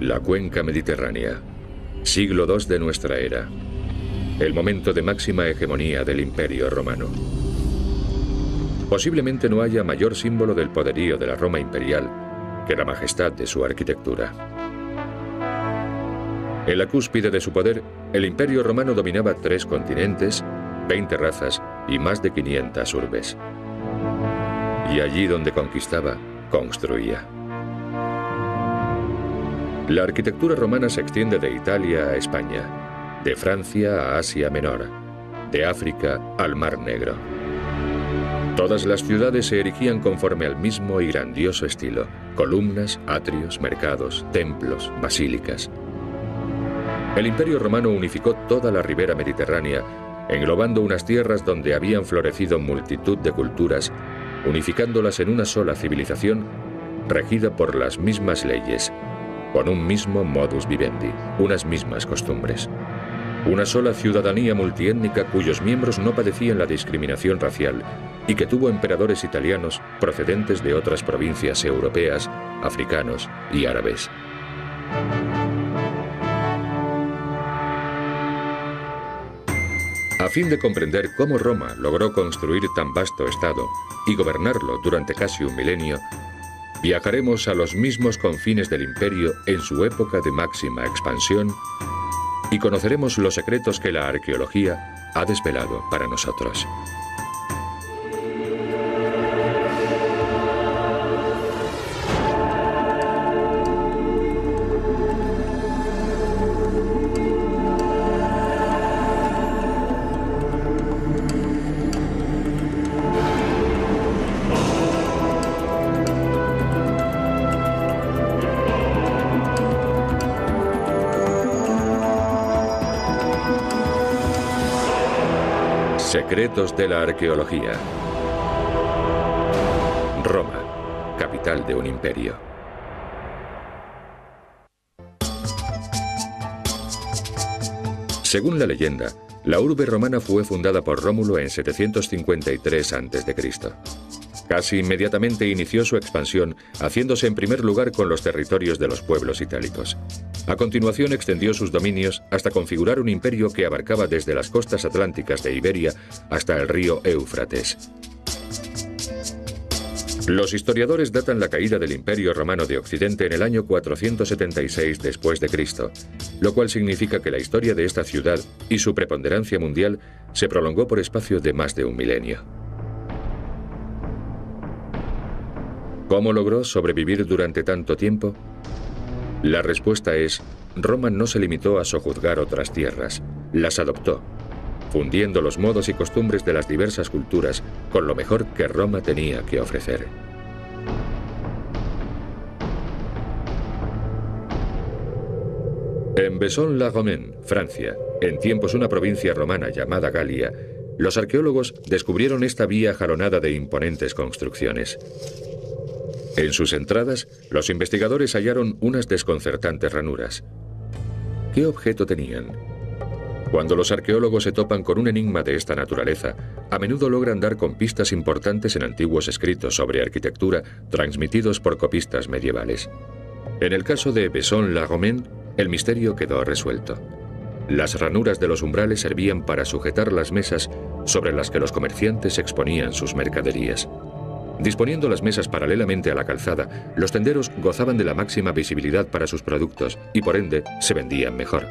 La cuenca mediterránea, siglo II de nuestra era, el momento de máxima hegemonía del Imperio Romano. Posiblemente no haya mayor símbolo del poderío de la Roma imperial que la majestad de su arquitectura. En la cúspide de su poder, el Imperio Romano dominaba 3 continentes, 20 razas y más de 500 urbes. Y allí donde conquistaba, construía. La arquitectura romana se extiende de Italia a España, de Francia a Asia Menor, de África al Mar Negro. Todas las ciudades se erigían conforme al mismo y grandioso estilo: columnas, atrios, mercados, templos, basílicas. El Imperio Romano unificó toda la ribera mediterránea, englobando unas tierras donde habían florecido multitud de culturas, unificándolas en una sola civilización, regida por las mismas leyes, con un mismo modus vivendi, unas mismas costumbres. Una sola ciudadanía multiétnica cuyos miembros no padecían la discriminación racial y que tuvo emperadores italianos procedentes de otras provincias europeas, africanos y árabes. A fin de comprender cómo Roma logró construir tan vasto estado y gobernarlo durante casi un milenio, viajaremos a los mismos confines del imperio en su época de máxima expansión y conoceremos los secretos que la arqueología ha desvelado para nosotros. Secretos de la arqueología. Roma, capital de un imperio. Según la leyenda, la urbe romana fue fundada por Rómulo en 753 a.C. Casi inmediatamente inició su expansión, haciéndose en primer lugar con los territorios de los pueblos itálicos. A continuación extendió sus dominios hasta configurar un imperio que abarcaba desde las costas atlánticas de Iberia hasta el río Éufrates. Los historiadores datan la caída del Imperio Romano de Occidente en el año 476 después de Cristo, lo cual significa que la historia de esta ciudad y su preponderancia mundial se prolongó por espacio de más de un milenio. ¿Cómo logró sobrevivir durante tanto tiempo? La respuesta es: Roma no se limitó a sojuzgar otras tierras, las adoptó, fundiendo los modos y costumbres de las diversas culturas con lo mejor que Roma tenía que ofrecer. En Vaison-la-Romaine, Francia, en tiempos una provincia romana llamada Galia, los arqueólogos descubrieron esta vía jalonada de imponentes construcciones. En sus entradas, los investigadores hallaron unas desconcertantes ranuras. ¿Qué objeto tenían? Cuando los arqueólogos se topan con un enigma de esta naturaleza, a menudo logran dar con pistas importantes en antiguos escritos sobre arquitectura transmitidos por copistas medievales. En el caso de Vaison-la-Romaine, el misterio quedó resuelto. Las ranuras de los umbrales servían para sujetar las mesas sobre las que los comerciantes exponían sus mercaderías. Disponiendo las mesas paralelamente a la calzada, los tenderos gozaban de la máxima visibilidad para sus productos y por ende se vendían mejor.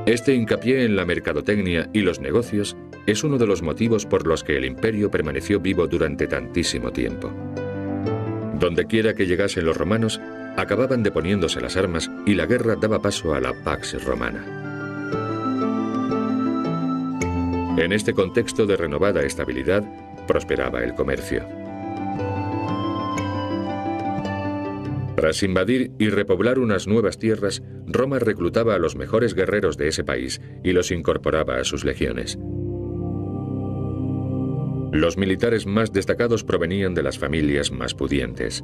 Este hincapié en la mercadotecnia y los negocios es uno de los motivos por los que el imperio permaneció vivo durante tantísimo tiempo. Dondequiera que llegasen los romanos, acababan deponiéndose las armas y la guerra daba paso a la Pax Romana. En este contexto de renovada estabilidad, prosperaba el comercio. Tras invadir y repoblar unas nuevas tierras, Roma reclutaba a los mejores guerreros de ese país y los incorporaba a sus legiones. Los militares más destacados provenían de las familias más pudientes.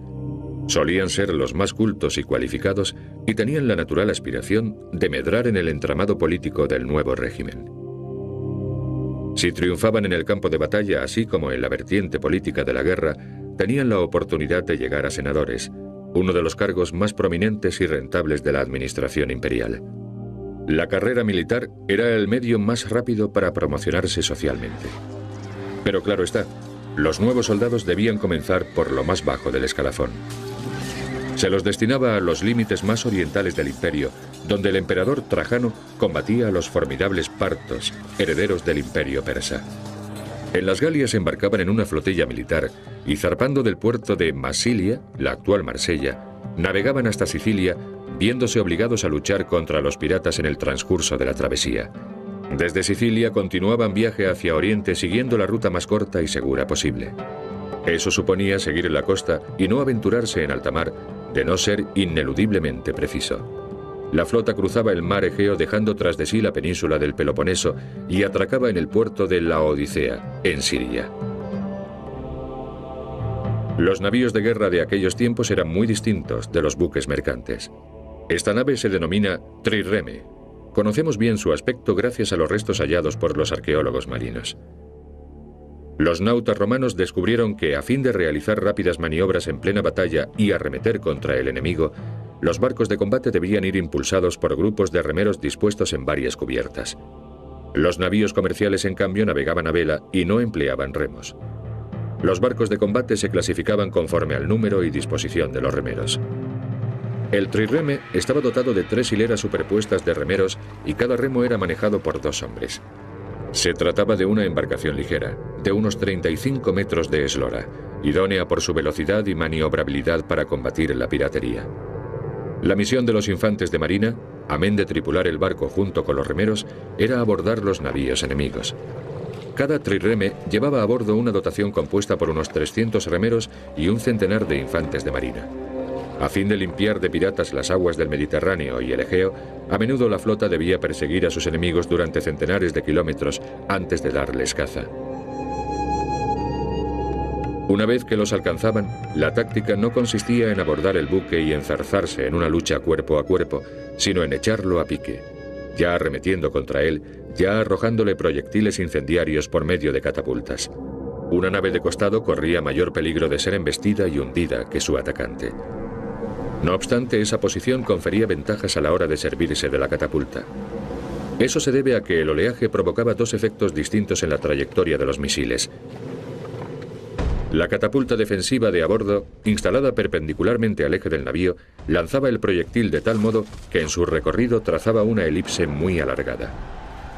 Solían ser los más cultos y cualificados y tenían la natural aspiración de medrar en el entramado político del nuevo régimen. Si triunfaban en el campo de batalla, así como en la vertiente política de la guerra, tenían la oportunidad de llegar a senadores, uno de los cargos más prominentes y rentables de la administración imperial. La carrera militar era el medio más rápido para promocionarse socialmente. Pero claro está, los nuevos soldados debían comenzar por lo más bajo del escalafón. Se los destinaba a los límites más orientales del imperio, donde el emperador Trajano combatía a los formidables partos, herederos del imperio persa. En las Galias embarcaban en una flotilla militar y zarpando del puerto de Massilia, la actual Marsella, navegaban hasta Sicilia, viéndose obligados a luchar contra los piratas en el transcurso de la travesía. Desde Sicilia continuaban viaje hacia Oriente siguiendo la ruta más corta y segura posible. Eso suponía seguir la costa y no aventurarse en alta mar, de no ser ineludiblemente preciso. La flota cruzaba el mar Egeo dejando tras de sí la península del Peloponeso y atracaba en el puerto de Laodicea, en Siria. Los navíos de guerra de aquellos tiempos eran muy distintos de los buques mercantes. Esta nave se denomina trireme. Conocemos bien su aspecto gracias a los restos hallados por los arqueólogos marinos. Los nautas romanos descubrieron que, a fin de realizar rápidas maniobras en plena batalla y arremeter contra el enemigo, los barcos de combate debían ir impulsados por grupos de remeros dispuestos en varias cubiertas. Los navíos comerciales, en cambio, navegaban a vela y no empleaban remos. Los barcos de combate se clasificaban conforme al número y disposición de los remeros. El trireme estaba dotado de 3 hileras superpuestas de remeros y cada remo era manejado por 2 hombres. Se trataba de una embarcación ligera, de unos 35 metros de eslora, idónea por su velocidad y maniobrabilidad para combatir la piratería. La misión de los infantes de marina, amén de tripular el barco junto con los remeros, era abordar los navíos enemigos. Cada trireme llevaba a bordo una dotación compuesta por unos 300 remeros y un centenar de infantes de marina. A fin de limpiar de piratas las aguas del Mediterráneo y el Egeo, a menudo la flota debía perseguir a sus enemigos durante centenares de kilómetros antes de darles caza. Una vez que los alcanzaban, la táctica no consistía en abordar el buque y enzarzarse en una lucha cuerpo a cuerpo, sino en echarlo a pique, ya arremetiendo contra él, ya arrojándole proyectiles incendiarios por medio de catapultas. Una nave de costado corría mayor peligro de ser embestida y hundida que su atacante. No obstante, esa posición confería ventajas a la hora de servirse de la catapulta. Eso se debe a que el oleaje provocaba 2 efectos distintos en la trayectoria de los misiles. La catapulta defensiva de a bordo, instalada perpendicularmente al eje del navío, lanzaba el proyectil de tal modo que en su recorrido trazaba una elipse muy alargada.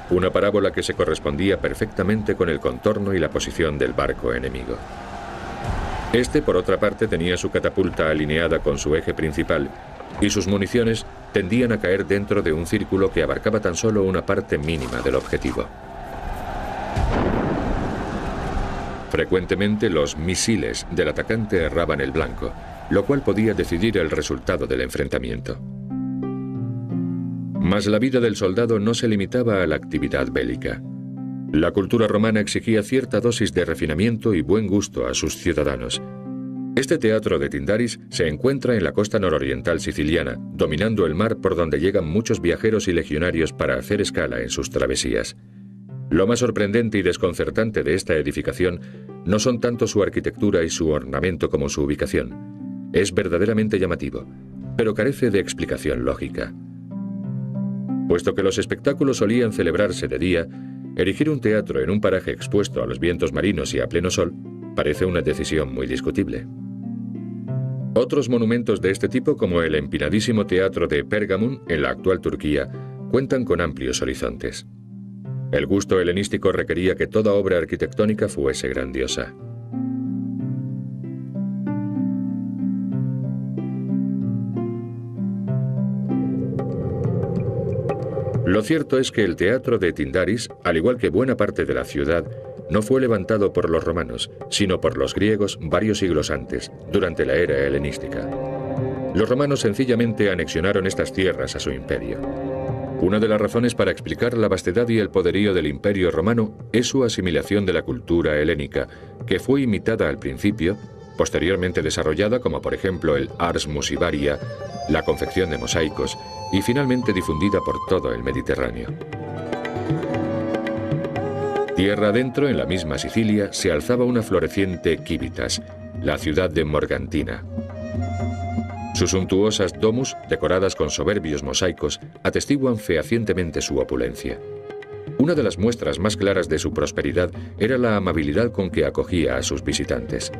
Una parábola que se correspondía perfectamente con el contorno y la posición del barco enemigo. Este, por otra parte, tenía su catapulta alineada con su eje principal y sus municiones tendían a caer dentro de un círculo que abarcaba tan solo una parte mínima del objetivo. Frecuentemente los misiles del atacante erraban el blanco, lo cual podía decidir el resultado del enfrentamiento. Mas la vida del soldado no se limitaba a la actividad bélica. La cultura romana exigía cierta dosis de refinamiento y buen gusto a sus ciudadanos. Este teatro de Tyndaris se encuentra en la costa nororiental siciliana, dominando el mar por donde llegan muchos viajeros y legionarios para hacer escala en sus travesías. Lo más sorprendente y desconcertante de esta edificación no son tanto su arquitectura y su ornamento como su ubicación. Es verdaderamente llamativo, pero carece de explicación lógica. Puesto que los espectáculos solían celebrarse de día, erigir un teatro en un paraje expuesto a los vientos marinos y a pleno sol parece una decisión muy discutible. Otros monumentos de este tipo, como el empinadísimo teatro de Pérgamon en la actual Turquía, cuentan con amplios horizontes. El gusto helenístico requería que toda obra arquitectónica fuese grandiosa. Lo cierto es que el teatro de Tyndaris, al igual que buena parte de la ciudad, no fue levantado por los romanos, sino por los griegos varios siglos antes, durante la era helenística. Los romanos sencillamente anexionaron estas tierras a su imperio. Una de las razones para explicar la vastedad y el poderío del imperio romano es su asimilación de la cultura helénica, que fue imitada al principio, posteriormente desarrollada como por ejemplo el ars musivaria, la confección de mosaicos, y finalmente difundida por todo el Mediterráneo. Tierra adentro, en la misma Sicilia, se alzaba una floreciente Civitas, la ciudad de Morgantina. Sus suntuosas domus, decoradas con soberbios mosaicos, atestiguan fehacientemente su opulencia. Una de las muestras más claras de su prosperidad era la amabilidad con que acogía a sus visitantes.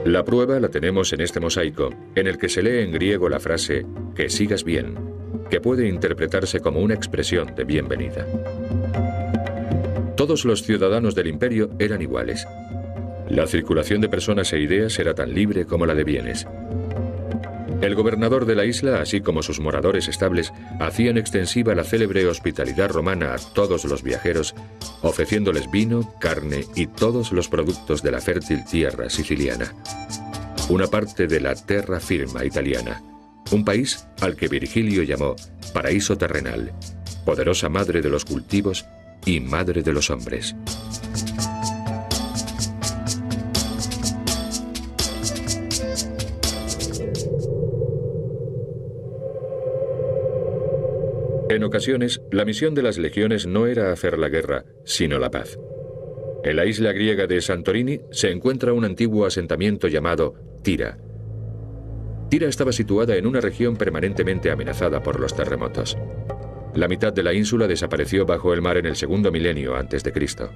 La prueba la tenemos en este mosaico, en el que se lee en griego la frase «que sigas bien», que puede interpretarse como una expresión de bienvenida. Todos los ciudadanos del imperio eran iguales. La circulación de personas e ideas era tan libre como la de bienes. El gobernador de la isla, así como sus moradores estables, hacían extensiva la célebre hospitalidad romana a todos los viajeros, ofreciéndoles vino, carne y todos los productos de la fértil tierra siciliana. Una parte de la terra firma italiana, un país al que Virgilio llamó paraíso terrenal, poderosa madre de los cultivos y madre de los hombres. En ocasiones, la misión de las legiones no era hacer la guerra, sino la paz. En la isla griega de Santorini se encuentra un antiguo asentamiento llamado Tira. Tira estaba situada en una región permanentemente amenazada por los terremotos. La mitad de la ínsula desapareció bajo el mar en el segundo milenio antes de Cristo.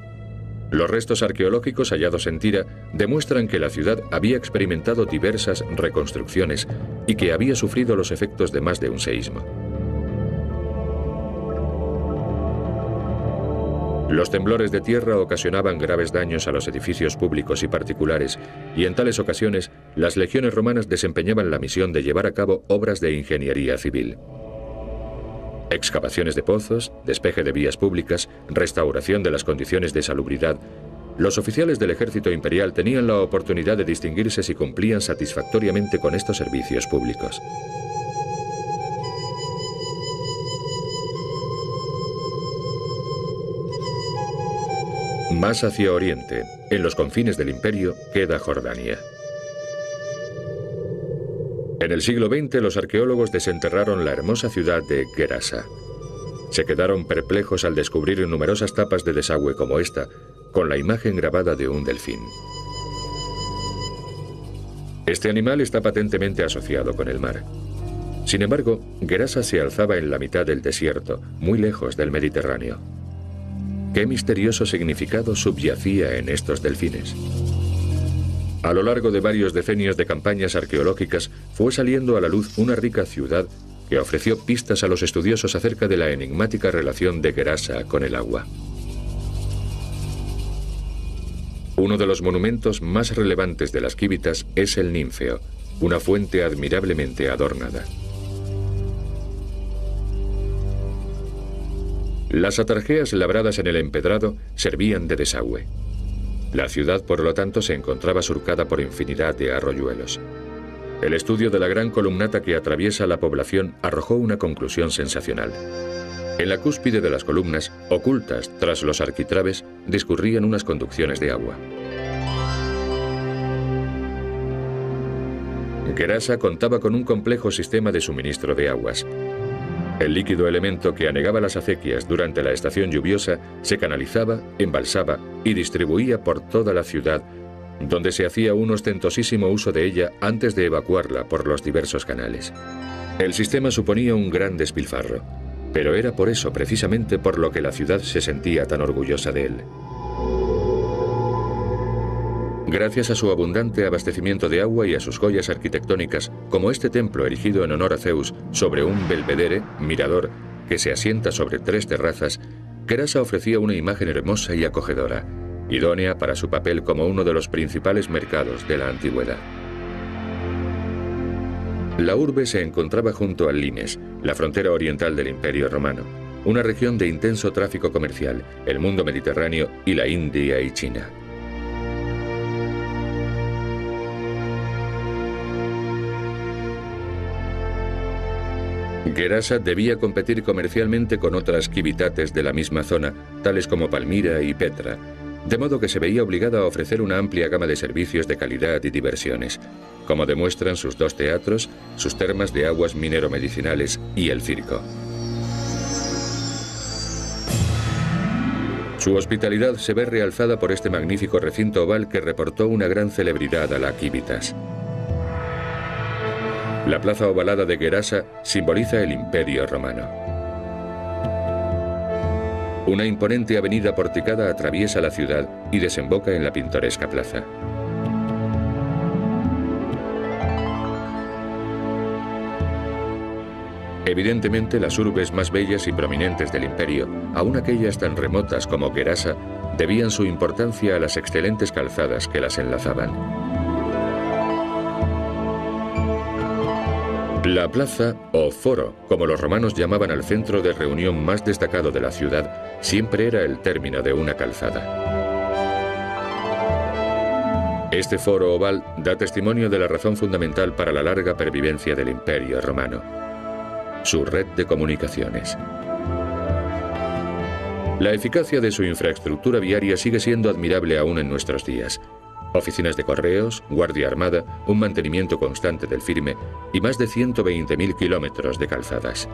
Los restos arqueológicos hallados en Tira demuestran que la ciudad había experimentado diversas reconstrucciones y que había sufrido los efectos de más de un seísmo. Los temblores de tierra ocasionaban graves daños a los edificios públicos y particulares, y en tales ocasiones las legiones romanas desempeñaban la misión de llevar a cabo obras de ingeniería civil. Excavaciones de pozos, despeje de vías públicas, restauración de las condiciones de salubridad. Los oficiales del ejército imperial tenían la oportunidad de distinguirse si cumplían satisfactoriamente con estos servicios públicos. Más hacia oriente, en los confines del imperio, queda Jordania. En el siglo XX los arqueólogos desenterraron la hermosa ciudad de Gerasa. Se quedaron perplejos al descubrir numerosas tapas de desagüe como esta, con la imagen grabada de un delfín. Este animal está patentemente asociado con el mar. Sin embargo, Gerasa se alzaba en la mitad del desierto, muy lejos del Mediterráneo. ¿Qué misterioso significado subyacía en estos delfines? A lo largo de varios decenios de campañas arqueológicas fue saliendo a la luz una rica ciudad que ofreció pistas a los estudiosos acerca de la enigmática relación de Gerasa con el agua. Uno de los monumentos más relevantes de las Quívitas es el Ninfeo, una fuente admirablemente adornada. Las atarjeas labradas en el empedrado servían de desagüe. La ciudad, por lo tanto, se encontraba surcada por infinidad de arroyuelos. El estudio de la gran columnata que atraviesa la población arrojó una conclusión sensacional. En la cúspide de las columnas, ocultas tras los arquitrabes, discurrían unas conducciones de agua. Gerasa contaba con un complejo sistema de suministro de aguas. El líquido elemento que anegaba las acequias durante la estación lluviosa se canalizaba, embalsaba y distribuía por toda la ciudad, donde se hacía un ostentosísimo uso de ella antes de evacuarla por los diversos canales. El sistema suponía un gran despilfarro, pero era por eso precisamente por lo que la ciudad se sentía tan orgullosa de él. Gracias a su abundante abastecimiento de agua y a sus joyas arquitectónicas, como este templo erigido en honor a Zeus sobre un belvedere, mirador, que se asienta sobre 3 terrazas, Gerasa ofrecía una imagen hermosa y acogedora, idónea para su papel como uno de los principales mercados de la antigüedad. La urbe se encontraba junto al Limes, la frontera oriental del Imperio Romano, una región de intenso tráfico comercial, el mundo mediterráneo y la India y China. Gerasa debía competir comercialmente con otras quivitates de la misma zona, tales como Palmira y Petra, de modo que se veía obligada a ofrecer una amplia gama de servicios de calidad y diversiones, como demuestran sus 2 teatros, sus termas de aguas minero-medicinales y el circo. Su hospitalidad se ve realzada por este magnífico recinto oval que reportó una gran celebridad a la Civitas. La plaza ovalada de Gerasa simboliza el Imperio Romano. Una imponente avenida porticada atraviesa la ciudad y desemboca en la pintoresca plaza. Evidentemente, las urbes más bellas y prominentes del imperio, aun aquellas tan remotas como Gerasa, debían su importancia a las excelentes calzadas que las enlazaban. La plaza, o foro, como los romanos llamaban al centro de reunión más destacado de la ciudad, siempre era el término de una calzada. Este foro oval da testimonio de la razón fundamental para la larga pervivencia del Imperio Romano: su red de comunicaciones. La eficacia de su infraestructura viaria sigue siendo admirable aún en nuestros días. Oficinas de correos, guardia armada, un mantenimiento constante del firme y más de 120.000 kilómetros de calzadas.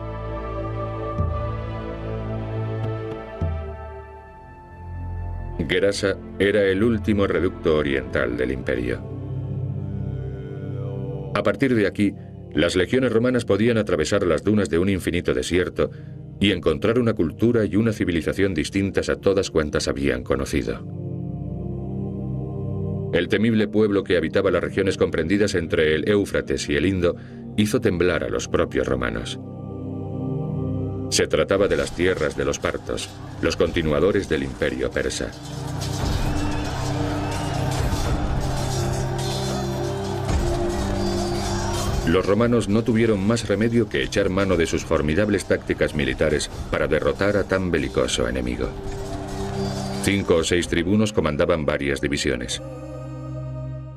Gerasa era el último reducto oriental del imperio. A partir de aquí, las legiones romanas podían atravesar las dunas de un infinito desierto y encontrar una cultura y una civilización distintas a todas cuantas habían conocido. El temible pueblo que habitaba las regiones comprendidas entre el Éufrates y el Indo hizo temblar a los propios romanos. Se trataba de las tierras de los partos, los continuadores del imperio persa. Los romanos no tuvieron más remedio que echar mano de sus formidables tácticas militares para derrotar a tan belicoso enemigo. 5 o 6 tribunos comandaban varias divisiones.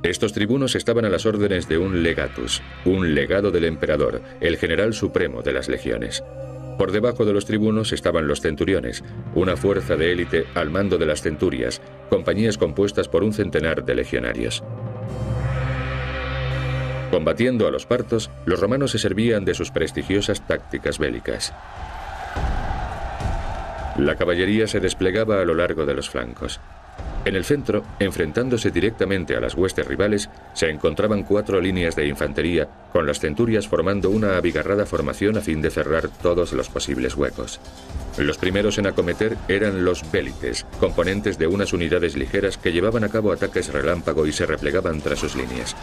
Estos tribunos estaban a las órdenes de un legatus, un legado del emperador, el general supremo de las legiones. Por debajo de los tribunos estaban los centuriones, una fuerza de élite al mando de las centurias, compañías compuestas por un centenar de legionarios. Combatiendo a los partos, los romanos se servían de sus prestigiosas tácticas bélicas. La caballería se desplegaba a lo largo de los flancos. En el centro, enfrentándose directamente a las huestes rivales, se encontraban 4 líneas de infantería, con las centurias formando una abigarrada formación a fin de cerrar todos los posibles huecos. Los primeros en acometer eran los vélites, componentes de unas unidades ligeras que llevaban a cabo ataques relámpago y se replegaban tras sus líneas.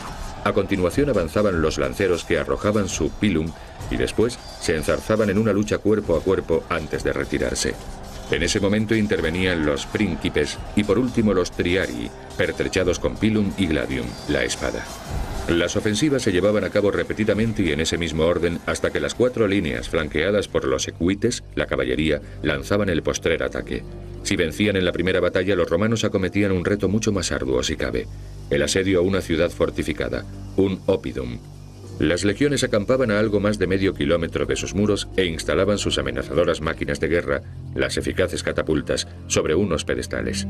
A continuación avanzaban los lanceros, que arrojaban su pilum y después se enzarzaban en una lucha cuerpo a cuerpo antes de retirarse. En ese momento intervenían los príncipes y por último los triarii, pertrechados con pilum y gladium, la espada. Las ofensivas se llevaban a cabo repetidamente y en ese mismo orden hasta que las 4 líneas flanqueadas por los equites, la caballería, lanzaban el postrer ataque. Si vencían en la primera batalla, los romanos acometían un reto mucho más arduo si cabe: el asedio a una ciudad fortificada, un oppidum. Las legiones acampaban a algo más de medio kilómetro de sus muros e instalaban sus amenazadoras máquinas de guerra, las eficaces catapultas, sobre unos pedestales.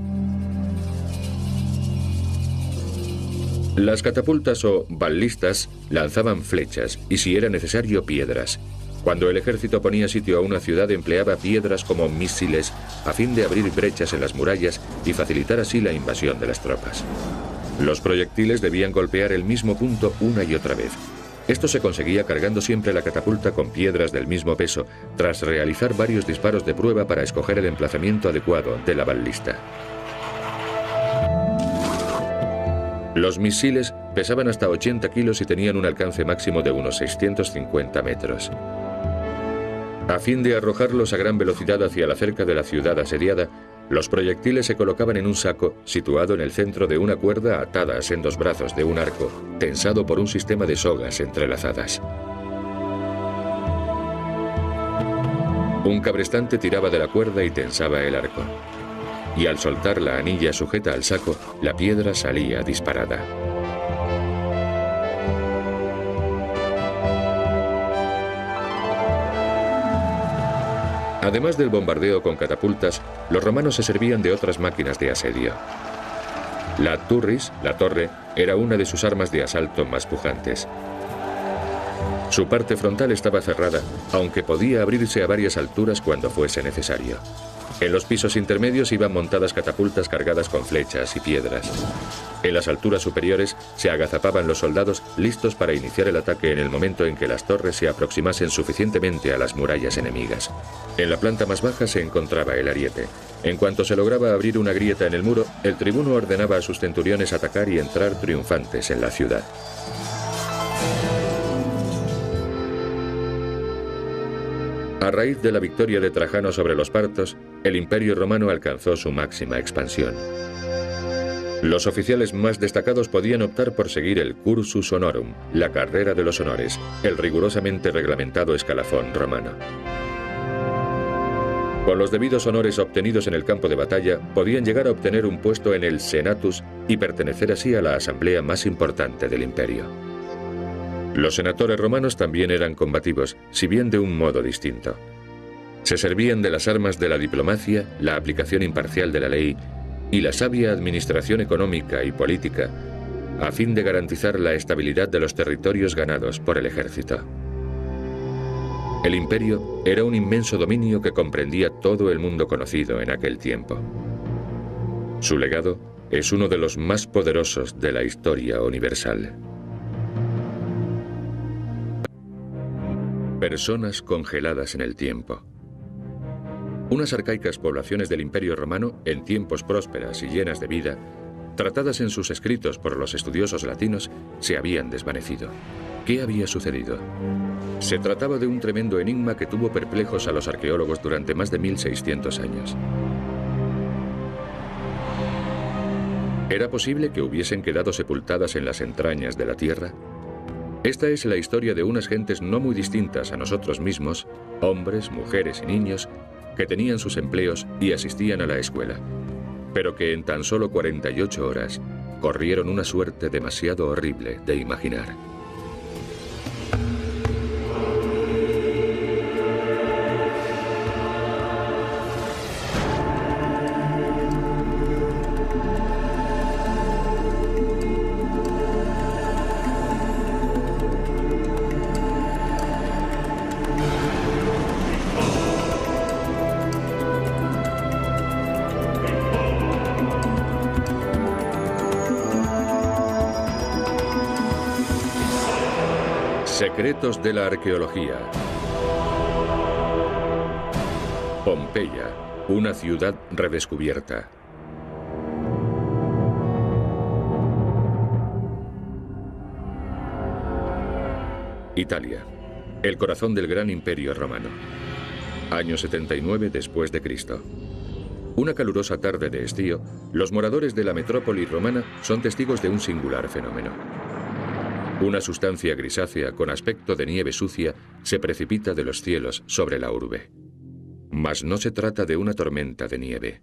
Las catapultas o ballistas lanzaban flechas y, si era necesario, piedras. Cuando el ejército ponía sitio a una ciudad, empleaba piedras como misiles a fin de abrir brechas en las murallas y facilitar así la invasión de las tropas. Los proyectiles debían golpear el mismo punto una y otra vez. Esto se conseguía cargando siempre la catapulta con piedras del mismo peso, tras realizar varios disparos de prueba para escoger el emplazamiento adecuado de la balista. Los misiles pesaban hasta 80 kilos y tenían un alcance máximo de unos 650 metros. A fin de arrojarlos a gran velocidad hacia la cerca de la ciudad asediada, los proyectiles se colocaban en un saco situado en el centro de una cuerda atada a sendos brazos de un arco, tensado por un sistema de sogas entrelazadas. Un cabrestante tiraba de la cuerda y tensaba el arco. Y al soltar la anilla sujeta al saco, la piedra salía disparada. Además del bombardeo con catapultas, los romanos se servían de otras máquinas de asedio. La turris, la torre, era una de sus armas de asalto más pujantes. Su parte frontal estaba cerrada, aunque podía abrirse a varias alturas cuando fuese necesario. En los pisos intermedios iban montadas catapultas cargadas con flechas y piedras. En las alturas superiores se agazapaban los soldados listos para iniciar el ataque en el momento en que las torres se aproximasen suficientemente a las murallas enemigas. En la planta más baja se encontraba el ariete. En cuanto se lograba abrir una grieta en el muro, el tribuno ordenaba a sus centuriones atacar y entrar triunfantes en la ciudad. A raíz de la victoria de Trajano sobre los partos, el Imperio Romano alcanzó su máxima expansión. Los oficiales más destacados podían optar por seguir el cursus honorum, la carrera de los honores, el rigurosamente reglamentado escalafón romano. Con los debidos honores obtenidos en el campo de batalla, podían llegar a obtener un puesto en el senatus y pertenecer así a la asamblea más importante del imperio. Los senadores romanos también eran combativos, si bien de un modo distinto. Se servían de las armas de la diplomacia, la aplicación imparcial de la ley y la sabia administración económica y política, a fin de garantizar la estabilidad de los territorios ganados por el ejército. El imperio era un inmenso dominio que comprendía todo el mundo conocido en aquel tiempo. Su legado es uno de los más poderosos de la historia universal. Personas congeladas en el tiempo. Unas arcaicas poblaciones del Imperio Romano, en tiempos prósperas y llenas de vida, tratadas en sus escritos por los estudiosos latinos, se habían desvanecido. ¿Qué había sucedido? Se trataba de un tremendo enigma que tuvo perplejos a los arqueólogos durante más de 1600 años. ¿Era posible que hubiesen quedado sepultadas en las entrañas de la tierra? Esta es la historia de unas gentes no muy distintas a nosotros mismos, hombres, mujeres y niños, que tenían sus empleos y asistían a la escuela, pero que en tan solo 48 horas corrieron una suerte demasiado horrible de imaginar. Secretos de la arqueología. Pompeya, una ciudad redescubierta. Italia, el corazón del gran imperio romano. Año 79 después de Cristo. Una calurosa tarde de estío, los moradores de la metrópoli romana son testigos de un singular fenómeno. Una sustancia grisácea con aspecto de nieve sucia se precipita de los cielos sobre la urbe. Mas no se trata de una tormenta de nieve.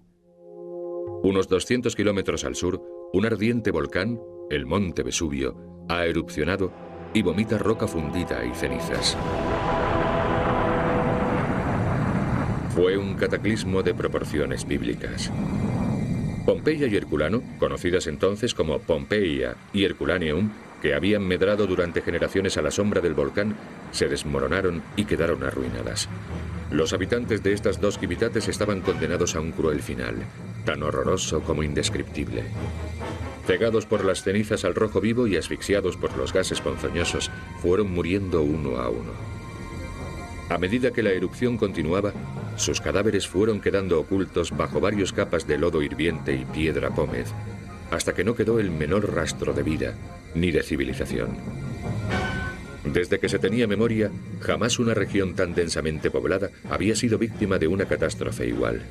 Unos 200 kilómetros al sur, un ardiente volcán, el monte Vesubio, ha erupcionado y vomita roca fundida y cenizas. Fue un cataclismo de proporciones bíblicas. Pompeya y Herculano, conocidas entonces como Pompeia y Herculaneum, que habían medrado durante generaciones a la sombra del volcán, se desmoronaron y quedaron arruinadas. Los habitantes de estas dos civitates estaban condenados a un cruel final, tan horroroso como indescriptible. Cegados por las cenizas al rojo vivo y asfixiados por los gases ponzoñosos, fueron muriendo uno a uno. A medida que la erupción continuaba, sus cadáveres fueron quedando ocultos bajo varias capas de lodo hirviente y piedra pómez, hasta que no quedó el menor rastro de vida, ni de civilización. Desde que se tenía memoria, jamás una región tan densamente poblada había sido víctima de una catástrofe igual.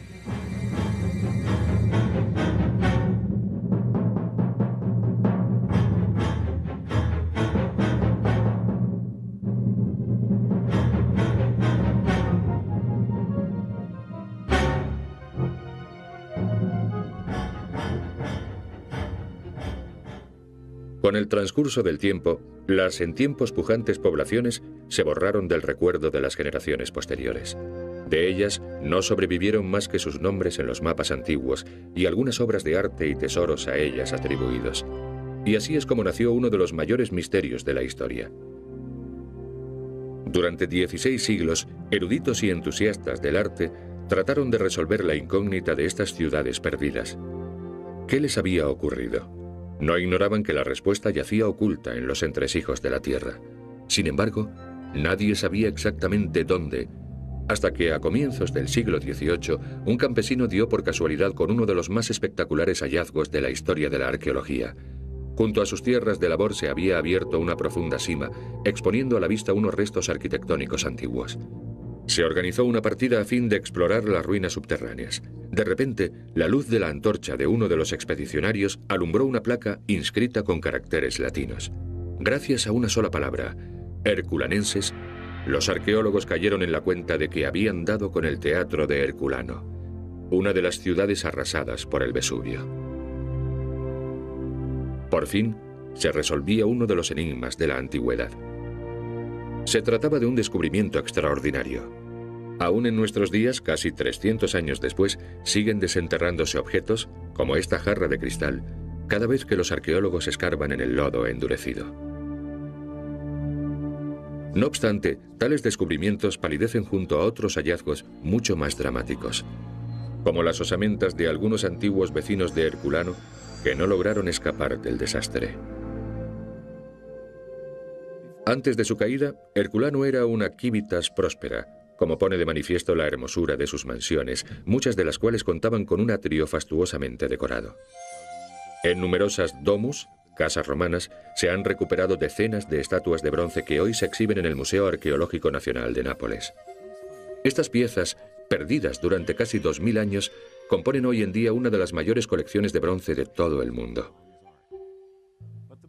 Con el transcurso del tiempo, las en tiempos pujantes poblaciones se borraron del recuerdo de las generaciones posteriores. De ellas no sobrevivieron más que sus nombres en los mapas antiguos y algunas obras de arte y tesoros a ellas atribuidos. Y así es como nació uno de los mayores misterios de la historia. Durante 16 siglos, eruditos y entusiastas del arte trataron de resolver la incógnita de estas ciudades perdidas. ¿Qué les había ocurrido? No ignoraban que la respuesta yacía oculta en los entresijos de la tierra. Sin embargo, nadie sabía exactamente dónde, hasta que a comienzos del siglo XVIII, un campesino dio por casualidad con uno de los más espectaculares hallazgos de la historia de la arqueología. Junto a sus tierras de labor se había abierto una profunda sima, exponiendo a la vista unos restos arquitectónicos antiguos. Se organizó una partida a fin de explorar las ruinas subterráneas. De repente, la luz de la antorcha de uno de los expedicionarios alumbró una placa inscrita con caracteres latinos. Gracias a una sola palabra, herculanenses, los arqueólogos cayeron en la cuenta de que habían dado con el teatro de Herculano, una de las ciudades arrasadas por el Vesubio. Por fin, se resolvía uno de los enigmas de la antigüedad. Se trataba de un descubrimiento extraordinario. Aún en nuestros días, casi 300 años después, siguen desenterrándose objetos, como esta jarra de cristal, cada vez que los arqueólogos escarban en el lodo endurecido. No obstante, tales descubrimientos palidecen junto a otros hallazgos mucho más dramáticos, como las osamentas de algunos antiguos vecinos de Herculano que no lograron escapar del desastre. Antes de su caída, Herculano era una civitas próspera, como pone de manifiesto la hermosura de sus mansiones, muchas de las cuales contaban con un atrio fastuosamente decorado. En numerosas domus, casas romanas, se han recuperado decenas de estatuas de bronce que hoy se exhiben en el Museo Arqueológico Nacional de Nápoles. Estas piezas, perdidas durante casi 2000 años, componen hoy en día una de las mayores colecciones de bronce de todo el mundo.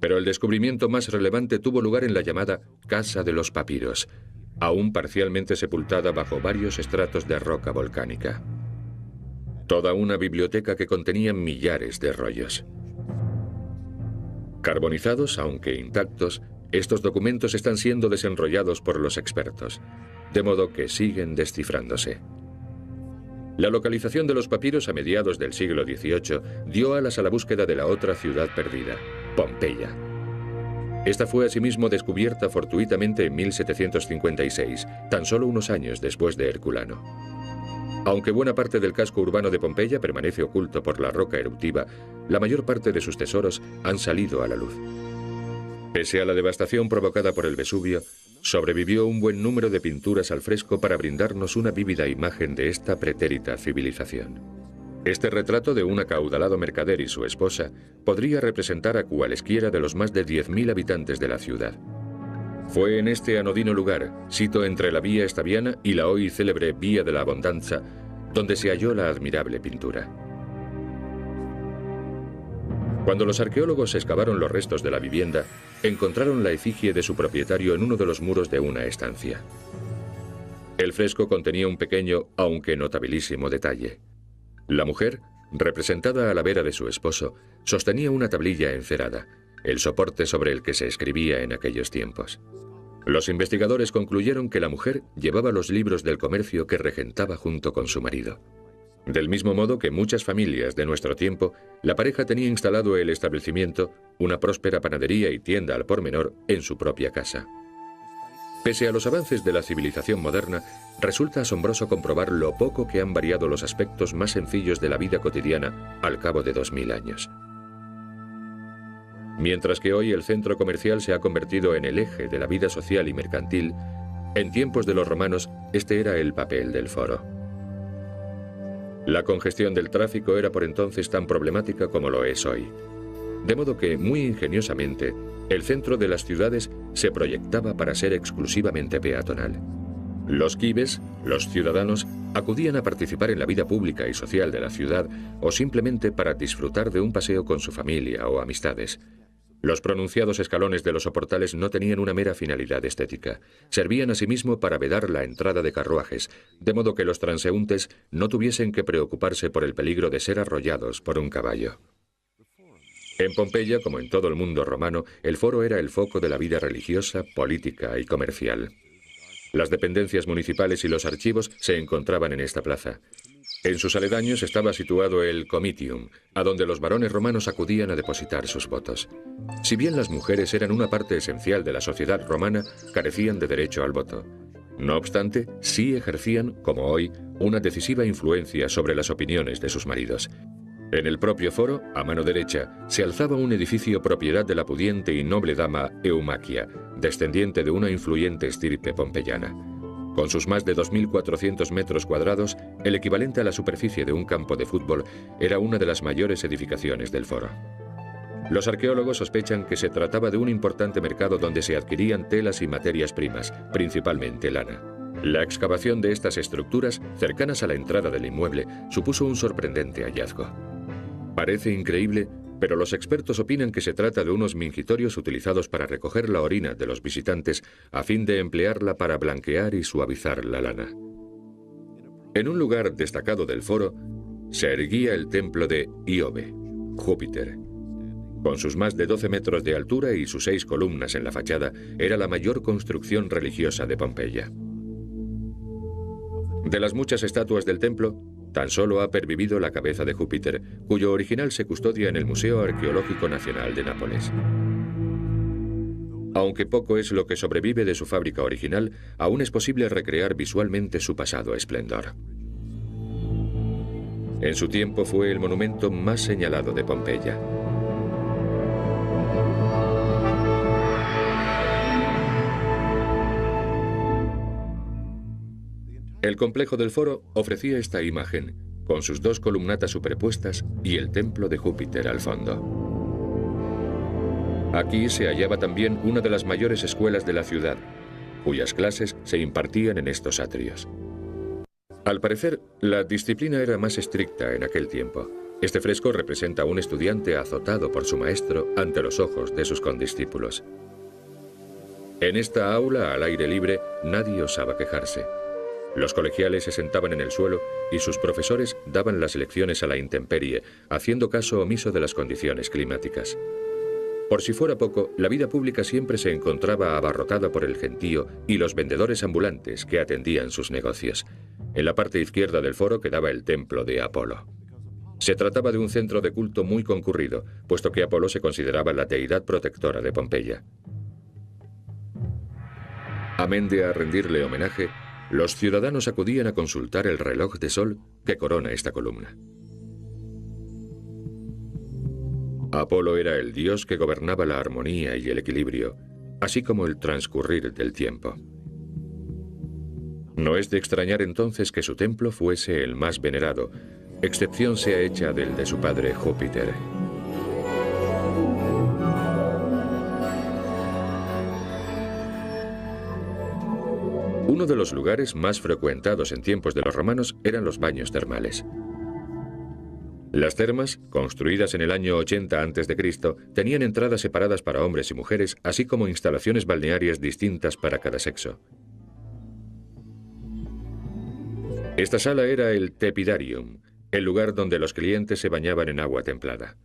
Pero el descubrimiento más relevante tuvo lugar en la llamada Casa de los Papiros, aún parcialmente sepultada bajo varios estratos de roca volcánica. Toda una biblioteca que contenía millares de rollos. Carbonizados, aunque intactos, estos documentos están siendo desenrollados por los expertos, de modo que siguen descifrándose. La localización de los papiros a mediados del siglo XVIII dio alas a la búsqueda de la otra ciudad perdida, Pompeya. Esta fue asimismo descubierta fortuitamente en 1756, tan solo unos años después de Herculano. Aunque buena parte del casco urbano de Pompeya permanece oculto por la roca eruptiva, la mayor parte de sus tesoros han salido a la luz. Pese a la devastación provocada por el Vesubio, sobrevivió un buen número de pinturas al fresco para brindarnos una vívida imagen de esta pretérita civilización. Este retrato de un acaudalado mercader y su esposa podría representar a cualesquiera de los más de 10.000 habitantes de la ciudad. Fue en este anodino lugar, sito entre la Vía Estaviana y la hoy célebre Vía de la Abundanza, donde se halló la admirable pintura. Cuando los arqueólogos excavaron los restos de la vivienda, encontraron la efigie de su propietario en uno de los muros de una estancia. El fresco contenía un pequeño, aunque notabilísimo detalle. La mujer, representada a la vera de su esposo, sostenía una tablilla encerada, el soporte sobre el que se escribía en aquellos tiempos. Los investigadores concluyeron que la mujer llevaba los libros del comercio que regentaba junto con su marido. Del mismo modo que muchas familias de nuestro tiempo, la pareja tenía instalado el establecimiento, una próspera panadería y tienda al por menor, en su propia casa. Pese a los avances de la civilización moderna, resulta asombroso comprobar lo poco que han variado los aspectos más sencillos de la vida cotidiana al cabo de 2000 años. Mientras que hoy el centro comercial se ha convertido en el eje de la vida social y mercantil, en tiempos de los romanos este era el papel del foro. La congestión del tráfico era por entonces tan problemática como lo es hoy. De modo que, muy ingeniosamente, el centro de las ciudades se proyectaba para ser exclusivamente peatonal. Los quibes, los ciudadanos, acudían a participar en la vida pública y social de la ciudad o simplemente para disfrutar de un paseo con su familia o amistades. Los pronunciados escalones de los soportales no tenían una mera finalidad estética. Servían asimismo para vedar la entrada de carruajes, de modo que los transeúntes no tuviesen que preocuparse por el peligro de ser arrollados por un caballo. En Pompeya, como en todo el mundo romano, el foro era el foco de la vida religiosa, política y comercial. Las dependencias municipales y los archivos se encontraban en esta plaza. En sus aledaños estaba situado el comitium, a donde los varones romanos acudían a depositar sus votos. Si bien las mujeres eran una parte esencial de la sociedad romana, carecían de derecho al voto. No obstante, sí ejercían, como hoy, una decisiva influencia sobre las opiniones de sus maridos. En el propio foro, a mano derecha, se alzaba un edificio propiedad de la pudiente y noble dama Eumaquia, descendiente de una influyente estirpe pompeyana. Con sus más de 2.400 metros cuadrados, el equivalente a la superficie de un campo de fútbol, era una de las mayores edificaciones del foro. Los arqueólogos sospechan que se trataba de un importante mercado donde se adquirían telas y materias primas, principalmente lana. La excavación de estas estructuras, cercanas a la entrada del inmueble, supuso un sorprendente hallazgo. Parece increíble, pero los expertos opinan que se trata de unos mingitorios utilizados para recoger la orina de los visitantes a fin de emplearla para blanquear y suavizar la lana. En un lugar destacado del foro, se erguía el templo de Iobe, Júpiter. Con sus más de 12 metros de altura y sus 6 columnas en la fachada, era la mayor construcción religiosa de Pompeya. De las muchas estatuas del templo, tan solo ha pervivido la cabeza de Júpiter, cuyo original se custodia en el Museo Arqueológico Nacional de Nápoles. Aunque poco es lo que sobrevive de su fábrica original, aún es posible recrear visualmente su pasado esplendor. En su tiempo fue el monumento más señalado de Pompeya. El complejo del foro ofrecía esta imagen, con sus 2 columnatas superpuestas y el templo de Júpiter al fondo. Aquí se hallaba también una de las mayores escuelas de la ciudad, cuyas clases se impartían en estos atrios. Al parecer, la disciplina era más estricta en aquel tiempo. Este fresco representa a un estudiante azotado por su maestro ante los ojos de sus condiscípulos. En esta aula, al aire libre, nadie osaba quejarse. Los colegiales se sentaban en el suelo y sus profesores daban las lecciones a la intemperie, haciendo caso omiso de las condiciones climáticas. Por si fuera poco, la vida pública siempre se encontraba abarrotada por el gentío y los vendedores ambulantes que atendían sus negocios. En la parte izquierda del foro quedaba el templo de Apolo. Se trataba de un centro de culto muy concurrido, puesto que Apolo se consideraba la deidad protectora de Pompeya. Amén de rendirle homenaje, los ciudadanos acudían a consultar el reloj de sol que corona esta columna. Apolo era el dios que gobernaba la armonía y el equilibrio, así como el transcurrir del tiempo. No es de extrañar entonces que su templo fuese el más venerado, excepción sea hecha del de su padre Júpiter. Uno de los lugares más frecuentados en tiempos de los romanos eran los baños termales. Las termas, construidas en el año 80 a.C., tenían entradas separadas para hombres y mujeres, así como instalaciones balnearias distintas para cada sexo. Esta sala era el tepidarium, el lugar donde los clientes se bañaban en agua templada.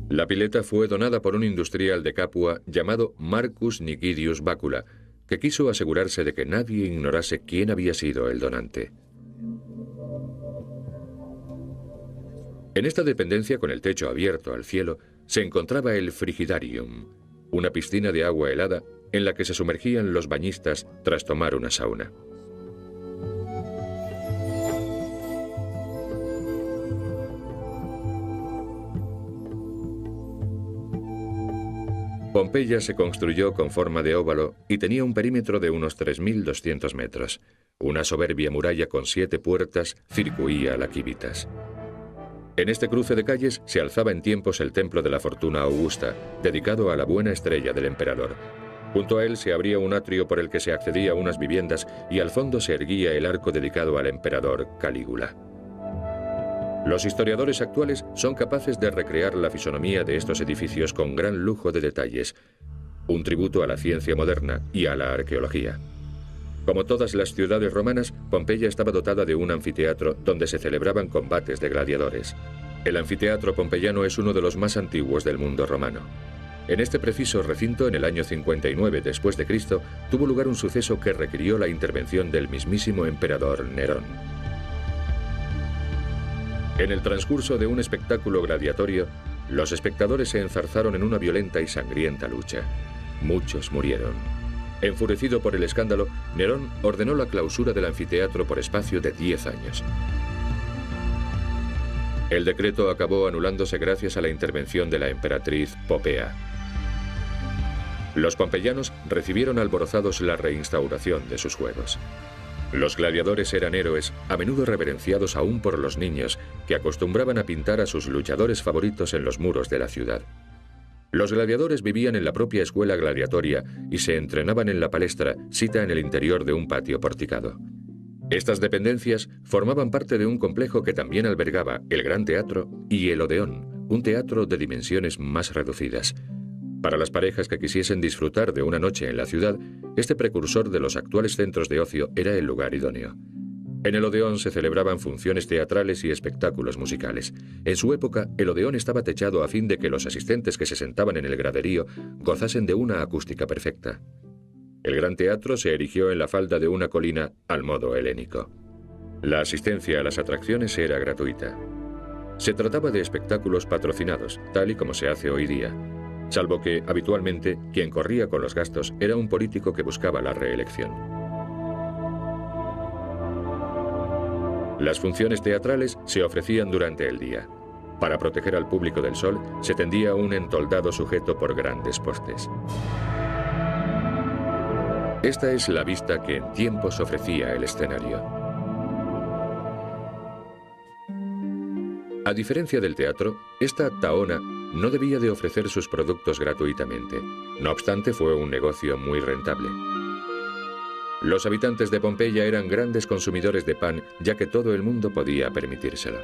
La pileta fue donada por un industrial de Capua llamado Marcus Nigidius Bacula, que quiso asegurarse de que nadie ignorase quién había sido el donante. En esta dependencia, con el techo abierto al cielo, se encontraba el frigidarium, una piscina de agua helada en la que se sumergían los bañistas tras tomar una sauna. Pompeya se construyó con forma de óvalo y tenía un perímetro de unos 3.200 metros. Una soberbia muralla con 7 puertas circuía la Civitas. En este cruce de calles se alzaba en tiempos el Templo de la Fortuna Augusta, dedicado a la buena estrella del emperador. Junto a él se abría un atrio por el que se accedía a unas viviendas y al fondo se erguía el arco dedicado al emperador Calígula. Los historiadores actuales son capaces de recrear la fisonomía de estos edificios con gran lujo de detalles, un tributo a la ciencia moderna y a la arqueología. Como todas las ciudades romanas, Pompeya estaba dotada de un anfiteatro donde se celebraban combates de gladiadores. El anfiteatro pompeyano es uno de los más antiguos del mundo romano. En este preciso recinto, en el año 59 después de Cristo, tuvo lugar un suceso que requirió la intervención del mismísimo emperador Nerón. En el transcurso de un espectáculo gladiatorio, los espectadores se enzarzaron en una violenta y sangrienta lucha. Muchos murieron. Enfurecido por el escándalo, Nerón ordenó la clausura del anfiteatro por espacio de 10 años. El decreto acabó anulándose gracias a la intervención de la emperatriz Popea. Los pompeyanos recibieron alborozados la reinstauración de sus juegos. Los gladiadores eran héroes, a menudo reverenciados aún por los niños, que acostumbraban a pintar a sus luchadores favoritos en los muros de la ciudad. Los gladiadores vivían en la propia escuela gladiatoria y se entrenaban en la palestra, sita en el interior de un patio porticado. Estas dependencias formaban parte de un complejo que también albergaba el Gran Teatro y el Odeón, un teatro de dimensiones más reducidas. Para las parejas que quisiesen disfrutar de una noche en la ciudad, este precursor de los actuales centros de ocio era el lugar idóneo. En el Odeón se celebraban funciones teatrales y espectáculos musicales. En su época, el Odeón estaba techado a fin de que los asistentes que se sentaban en el graderío gozasen de una acústica perfecta. El Gran Teatro se erigió en la falda de una colina al modo helénico. La asistencia a las atracciones era gratuita. Se trataba de espectáculos patrocinados, tal y como se hace hoy día, salvo que, habitualmente, quien corría con los gastos era un político que buscaba la reelección. Las funciones teatrales se ofrecían durante el día. Para proteger al público del sol, se tendía un entoldado sujeto por grandes postes. Esta es la vista que en tiempos ofrecía el escenario. A diferencia del teatro, esta tahona no debía de ofrecer sus productos gratuitamente. No obstante, fue un negocio muy rentable. Los habitantes de Pompeya eran grandes consumidores de pan, ya que todo el mundo podía permitírselo.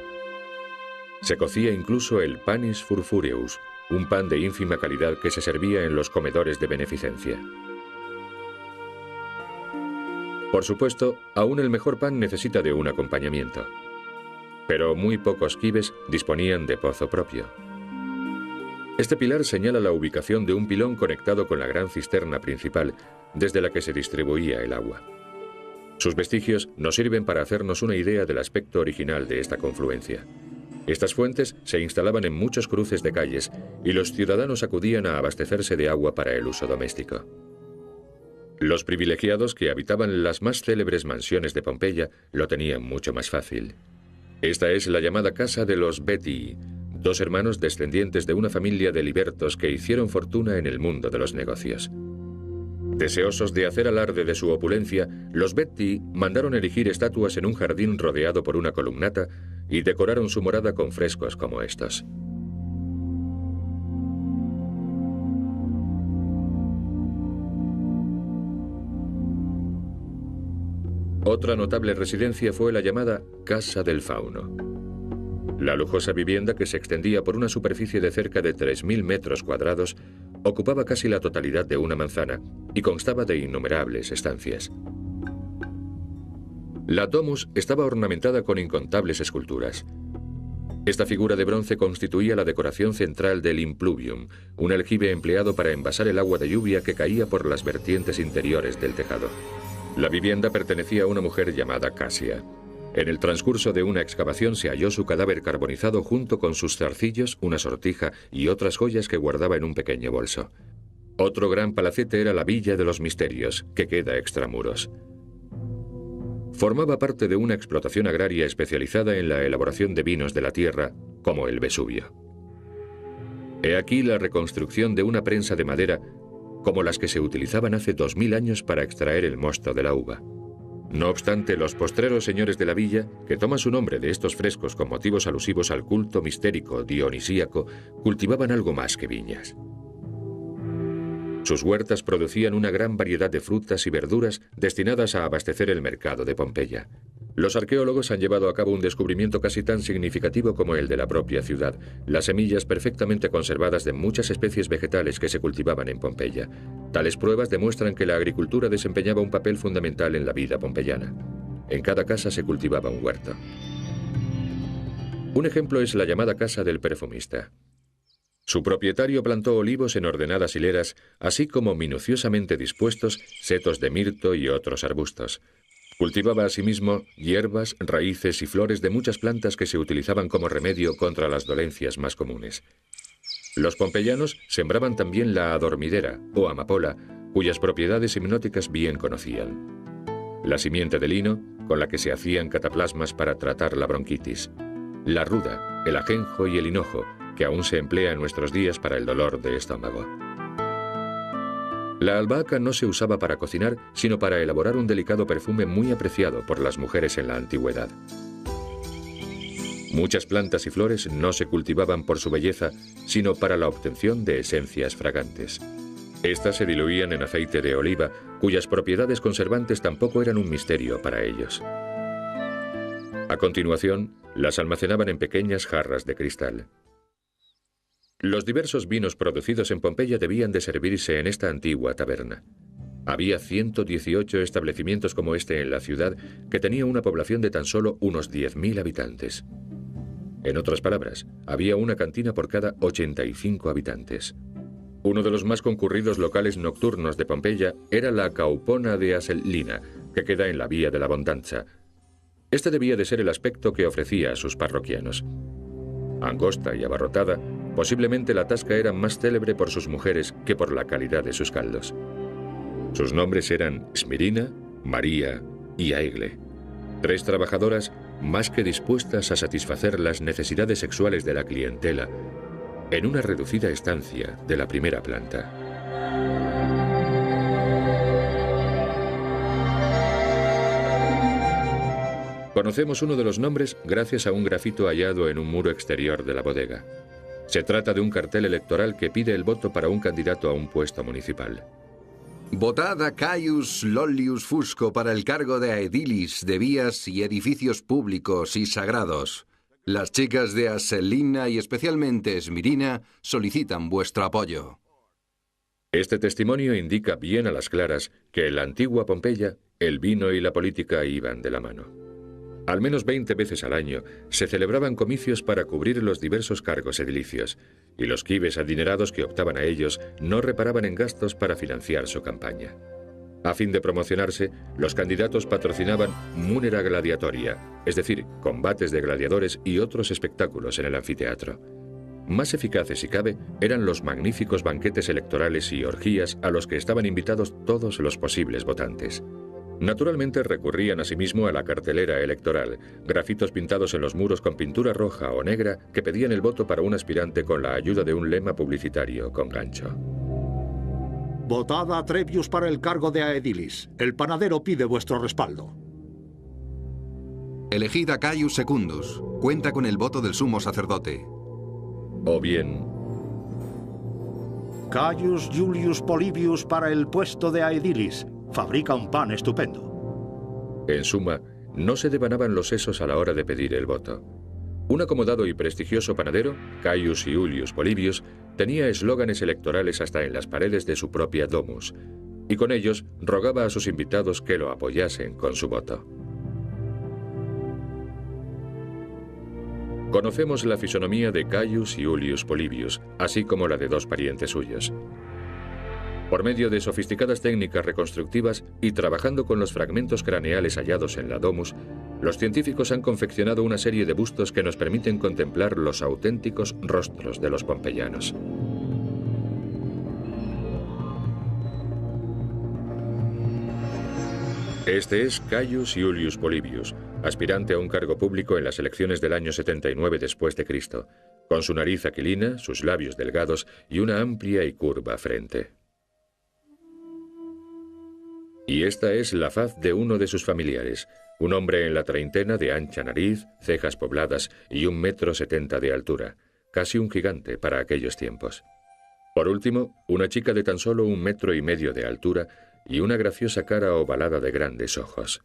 Se cocía incluso el panis furfureus, un pan de ínfima calidad que se servía en los comedores de beneficencia. Por supuesto, aún el mejor pan necesita de un acompañamiento. Pero muy pocos quibes disponían de pozo propio. Este pilar señala la ubicación de un pilón conectado con la gran cisterna principal, desde la que se distribuía el agua. Sus vestigios nos sirven para hacernos una idea del aspecto original de esta confluencia. Estas fuentes se instalaban en muchos cruces de calles y los ciudadanos acudían a abastecerse de agua para el uso doméstico. Los privilegiados que habitaban las más célebres mansiones de Pompeya lo tenían mucho más fácil. Esta es la llamada casa de los Betii, dos hermanos descendientes de una familia de libertos que hicieron fortuna en el mundo de los negocios. Deseosos de hacer alarde de su opulencia, los Betii mandaron erigir estatuas en un jardín rodeado por una columnata y decoraron su morada con frescos como estos. Otra notable residencia fue la llamada Casa del Fauno. La lujosa vivienda, que se extendía por una superficie de cerca de 3.000 metros cuadrados, ocupaba casi la totalidad de una manzana y constaba de innumerables estancias. La domus estaba ornamentada con incontables esculturas. Esta figura de bronce constituía la decoración central del impluvium, un aljibe empleado para envasar el agua de lluvia que caía por las vertientes interiores del tejado. La vivienda pertenecía a una mujer llamada Casia. En el transcurso de una excavación se halló su cadáver carbonizado junto con sus zarcillos, una sortija y otras joyas que guardaba en un pequeño bolso. Otro gran palacete era la Villa de los Misterios, que queda extramuros. Formaba parte de una explotación agraria especializada en la elaboración de vinos de la tierra, como el Vesubio. He aquí la reconstrucción de una prensa de madera, como las que se utilizaban hace 2000 años para extraer el mosto de la uva. No obstante, los postreros señores de la villa, que toman su nombre de estos frescos con motivos alusivos al culto mistérico dionisíaco, cultivaban algo más que viñas. Sus huertas producían una gran variedad de frutas y verduras destinadas a abastecer el mercado de Pompeya. Los arqueólogos han llevado a cabo un descubrimiento casi tan significativo como el de la propia ciudad: las semillas perfectamente conservadas de muchas especies vegetales que se cultivaban en Pompeya. Tales pruebas demuestran que la agricultura desempeñaba un papel fundamental en la vida pompeyana. En cada casa se cultivaba un huerto. Un ejemplo es la llamada casa del perfumista. Su propietario plantó olivos en ordenadas hileras, así como minuciosamente dispuestos setos de mirto y otros arbustos. Cultivaba asimismo hierbas, raíces y flores de muchas plantas que se utilizaban como remedio contra las dolencias más comunes. Los pompeyanos sembraban también la adormidera, o amapola, cuyas propiedades hipnóticas bien conocían. La simiente de lino, con la que se hacían cataplasmas para tratar la bronquitis. La ruda, el ajenjo y el hinojo, que aún se emplea en nuestros días para el dolor de estómago. La albahaca no se usaba para cocinar, sino para elaborar un delicado perfume muy apreciado por las mujeres en la antigüedad. Muchas plantas y flores no se cultivaban por su belleza, sino para la obtención de esencias fragantes. Estas se diluían en aceite de oliva, cuyas propiedades conservantes tampoco eran un misterio para ellos. A continuación, las almacenaban en pequeñas jarras de cristal. Los diversos vinos producidos en Pompeya debían de servirse en esta antigua taberna. Había 118 establecimientos como este en la ciudad, que tenía una población de tan solo unos 10.000 habitantes. En otras palabras, había una cantina por cada 85 habitantes. Uno de los más concurridos locales nocturnos de Pompeya era la Caupona de Asellina, que queda en la Vía de la Bondanza. Este debía de ser el aspecto que ofrecía a sus parroquianos. Angosta y abarrotada, posiblemente la tasca era más célebre por sus mujeres que por la calidad de sus caldos. Sus nombres eran Smirina, María y Aigle. 3 trabajadoras más que dispuestas a satisfacer las necesidades sexuales de la clientela en una reducida estancia de la primera planta. Conocemos uno de los nombres gracias a un grafito hallado en un muro exterior de la bodega. Se trata de un cartel electoral que pide el voto para un candidato a un puesto municipal. Votad a Caius Lollius Fusco para el cargo de aedilis de vías y edificios públicos y sagrados. Las chicas de Asellina y especialmente Smirina solicitan vuestro apoyo. Este testimonio indica bien a las claras que en la antigua Pompeya el vino y la política iban de la mano. Al menos 20 veces al año se celebraban comicios para cubrir los diversos cargos edilicios, y los quibes adinerados que optaban a ellos no reparaban en gastos para financiar su campaña. A fin de promocionarse, los candidatos patrocinaban munera gladiatoria, es decir, combates de gladiadores y otros espectáculos en el anfiteatro. Más eficaces, si cabe, eran los magníficos banquetes electorales y orgías a los que estaban invitados todos los posibles votantes. Naturalmente recurrían asimismo a la cartelera electoral, grafitos pintados en los muros con pintura roja o negra que pedían el voto para un aspirante con la ayuda de un lema publicitario con gancho. Votad a Trevius para el cargo de aedilis. El panadero pide vuestro respaldo. Elegid a Caius Secundus. Cuenta con el voto del sumo sacerdote. O bien, Caius Julius Polybius para el puesto de aedilis. Fabrica un pan estupendo. En suma, no se devanaban los sesos a la hora de pedir el voto. Un acomodado y prestigioso panadero, Caius Iulius Polybius, tenía eslóganes electorales hasta en las paredes de su propia domus, y con ellos rogaba a sus invitados que lo apoyasen con su voto. Conocemos la fisonomía de Caius Iulius Polybius, así como la de 2 parientes suyos. Por medio de sofisticadas técnicas reconstructivas y trabajando con los fragmentos craneales hallados en la domus, los científicos han confeccionado una serie de bustos que nos permiten contemplar los auténticos rostros de los pompeyanos. Este es Caius Iulius Polybius, aspirante a un cargo público en las elecciones del año 79 después de Cristo, con su nariz aquilina, sus labios delgados y una amplia y curva frente. Y esta es la faz de uno de sus familiares, un hombre en la treintena de ancha nariz, cejas pobladas y 1,70 m de altura, casi un gigante para aquellos tiempos. Por último, una chica de tan solo 1,5 m de altura y una graciosa cara ovalada de grandes ojos.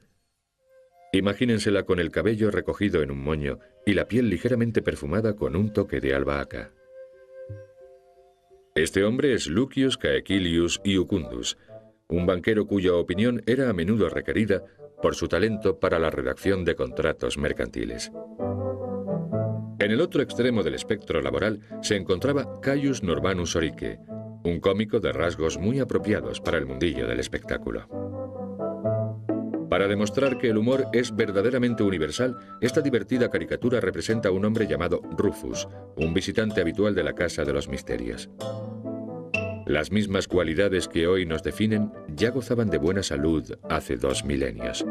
Imagínensela con el cabello recogido en un moño y la piel ligeramente perfumada con un toque de albahaca. Este hombre es Lucius Caecilius Iucundus, un banquero cuya opinión era a menudo requerida por su talento para la redacción de contratos mercantiles. En el otro extremo del espectro laboral se encontraba Caius Norbanus Orique, un cómico de rasgos muy apropiados para el mundillo del espectáculo. Para demostrar que el humor es verdaderamente universal, esta divertida caricatura representa a un hombre llamado Rufus, un visitante habitual de la Casa de los Misterios. Las mismas cualidades que hoy nos definen ya gozaban de buena salud hace 2 milenios.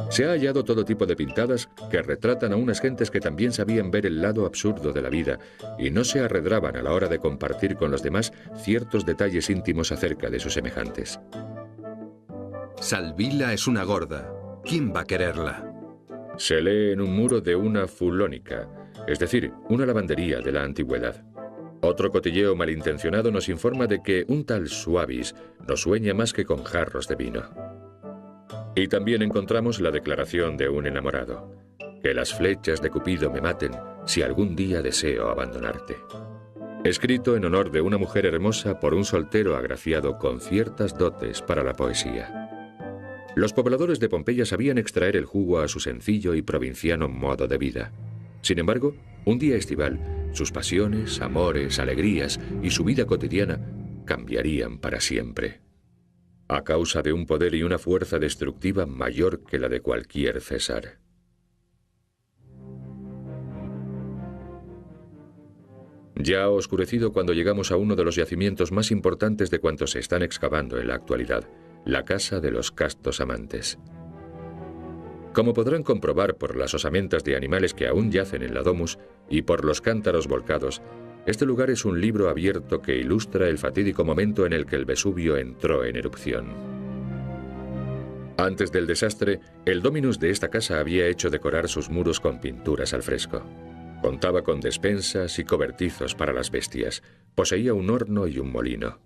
Se ha hallado todo tipo de pintadas que retratan a unas gentes que también sabían ver el lado absurdo de la vida y no se arredraban a la hora de compartir con los demás ciertos detalles íntimos acerca de sus semejantes. Salvila es una gorda. ¿Quién va a quererla? Se lee en un muro de una fulónica, es decir, una lavandería de la antigüedad. Otro cotilleo malintencionado nos informa de que un tal Suavis no sueña más que con jarros de vino. Y también encontramos la declaración de un enamorado: que las flechas de Cupido me maten si algún día deseo abandonarte. Escrito en honor de una mujer hermosa por un soltero agraciado con ciertas dotes para la poesía. Los pobladores de Pompeya sabían extraer el jugo a su sencillo y provinciano modo de vida. Sin embargo, un día estival, sus pasiones, amores, alegrías y su vida cotidiana cambiarían para siempre, a causa de un poder y una fuerza destructiva mayor que la de cualquier César. Ya ha oscurecido cuando llegamos a uno de los yacimientos más importantes de cuantos se están excavando en la actualidad, la Casa de los Castos Amantes. Como podrán comprobar por las osamentas de animales que aún yacen en la domus y por los cántaros volcados, este lugar es un libro abierto que ilustra el fatídico momento en el que el Vesubio entró en erupción. Antes del desastre, el dominus de esta casa había hecho decorar sus muros con pinturas al fresco. Contaba con despensas y cobertizos para las bestias. Poseía un horno y un molino.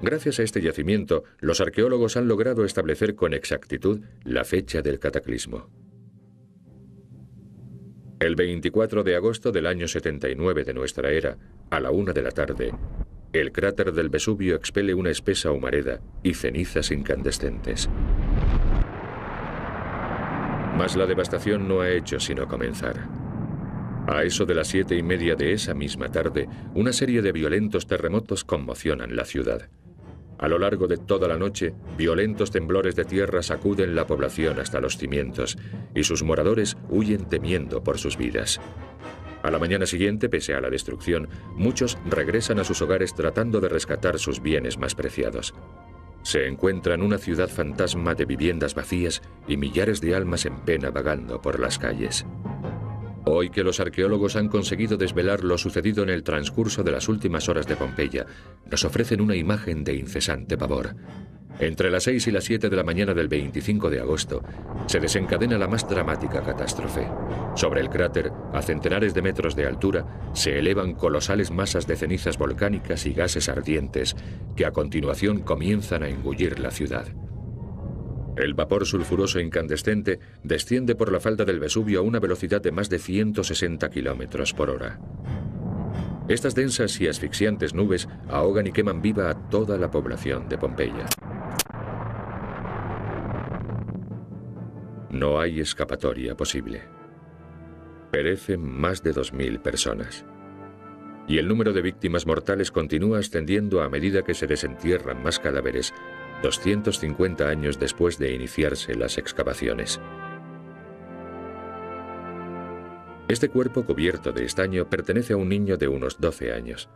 Gracias a este yacimiento, los arqueólogos han logrado establecer con exactitud la fecha del cataclismo. El 24 de agosto del año 79 de nuestra era, a la 1 de la tarde, el cráter del Vesubio expele una espesa humareda y cenizas incandescentes. Mas la devastación no ha hecho sino comenzar. A eso de las 7:30 de esa misma tarde, una serie de violentos terremotos conmocionan la ciudad. A lo largo de toda la noche, violentos temblores de tierra sacuden la población hasta los cimientos, y sus moradores huyen temiendo por sus vidas. A la mañana siguiente, pese a la destrucción, muchos regresan a sus hogares tratando de rescatar sus bienes más preciados. Se encuentra en una ciudad fantasma de viviendas vacías y millares de almas en pena vagando por las calles. Hoy que los arqueólogos han conseguido desvelar lo sucedido en el transcurso de las últimas horas de Pompeya, nos ofrecen una imagen de incesante pavor. Entre las 6 y las 7 de la mañana del 25 de agosto, se desencadena la más dramática catástrofe. Sobre el cráter, a centenares de metros de altura, se elevan colosales masas de cenizas volcánicas y gases ardientes que a continuación comienzan a engullir la ciudad. El vapor sulfuroso incandescente desciende por la falda del Vesubio a una velocidad de más de 160 kilómetros por hora. Estas densas y asfixiantes nubes ahogan y queman viva a toda la población de Pompeya. No hay escapatoria posible. Perecen más de 2000 personas. Y el número de víctimas mortales continúa ascendiendo a medida que se desentierran más cadáveres, 250 años después de iniciarse las excavaciones. Este cuerpo cubierto de estaño pertenece a un niño de unos 12 años.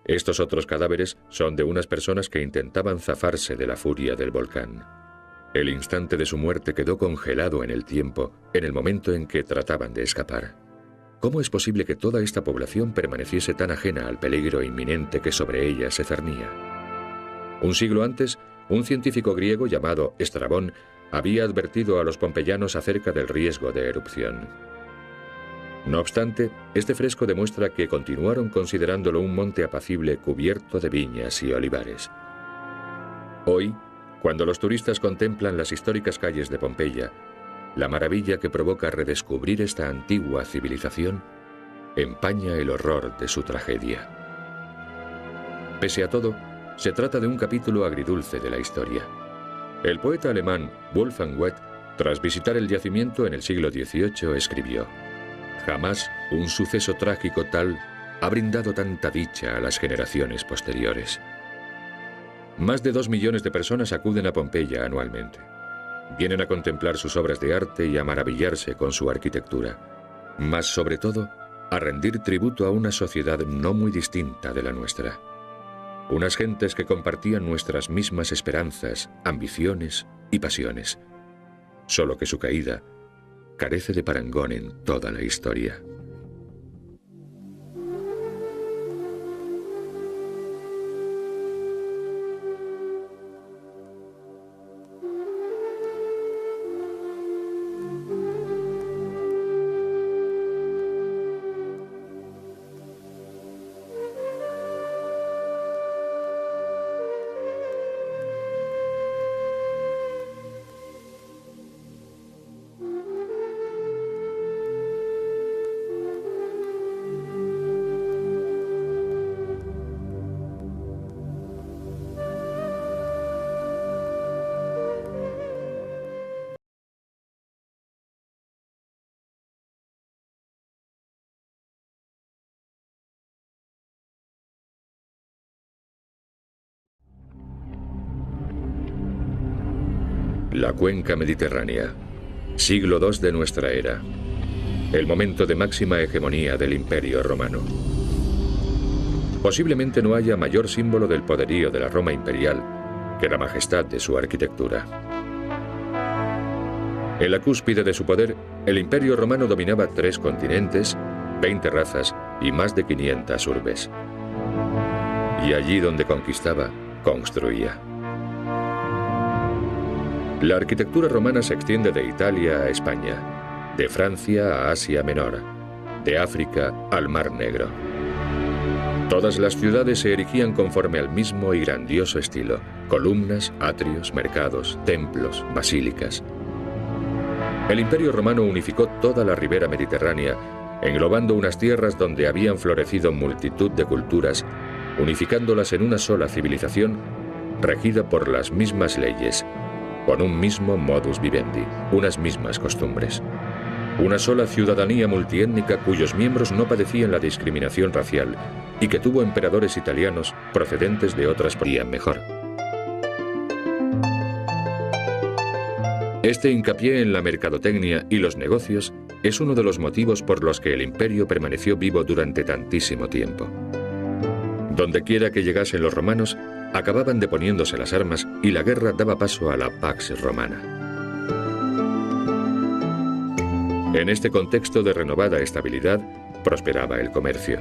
Estos otros cadáveres son de unas personas que intentaban zafarse de la furia del volcán. El instante de su muerte quedó congelado en el tiempo, en el momento en que trataban de escapar. ¿Cómo es posible que toda esta población permaneciese tan ajena al peligro inminente que sobre ella se cernía? Un siglo antes, un científico griego llamado Estrabón había advertido a los pompeyanos acerca del riesgo de erupción. No obstante, este fresco demuestra que continuaron considerándolo un monte apacible cubierto de viñas y olivares. Hoy, cuando los turistas contemplan las históricas calles de Pompeya, la maravilla que provoca redescubrir esta antigua civilización empaña el horror de su tragedia. Pese a todo, se trata de un capítulo agridulce de la historia. El poeta alemán Wolfgang Goethe, tras visitar el yacimiento en el siglo XVIII, escribió: «Jamás un suceso trágico tal ha brindado tanta dicha a las generaciones posteriores». Más de 2 millones de personas acuden a Pompeya anualmente. Vienen a contemplar sus obras de arte y a maravillarse con su arquitectura, mas sobre todo a rendir tributo a una sociedad no muy distinta de la nuestra. Unas gentes que compartían nuestras mismas esperanzas, ambiciones y pasiones. Solo que su caída carece de parangón en toda la historia. La cuenca mediterránea, siglo II de nuestra era, el momento de máxima hegemonía del Imperio Romano. Posiblemente no haya mayor símbolo del poderío de la Roma imperial que la majestad de su arquitectura. En la cúspide de su poder, el Imperio Romano dominaba 3 continentes, 20 razas y más de 500 urbes. Y allí donde conquistaba, construía. La arquitectura romana se extiende de Italia a España, de Francia a Asia Menor, de África al Mar Negro. Todas las ciudades se erigían conforme al mismo y grandioso estilo: columnas, atrios, mercados, templos, basílicas. El Imperio Romano unificó toda la ribera mediterránea, englobando unas tierras donde habían florecido multitud de culturas, unificándolas en una sola civilización, regida por las mismas leyes, con un mismo modus vivendi, unas mismas costumbres. Una sola ciudadanía multiétnica cuyos miembros no padecían la discriminación racial y que tuvo emperadores italianos procedentes de otras provincias mejor. Este hincapié en la mercadotecnia y los negocios es uno de los motivos por los que el imperio permaneció vivo durante tantísimo tiempo. Dondequiera que llegasen los romanos, acababan deponiéndose las armas y la guerra daba paso a la Pax Romana. En este contexto de renovada estabilidad, prosperaba el comercio.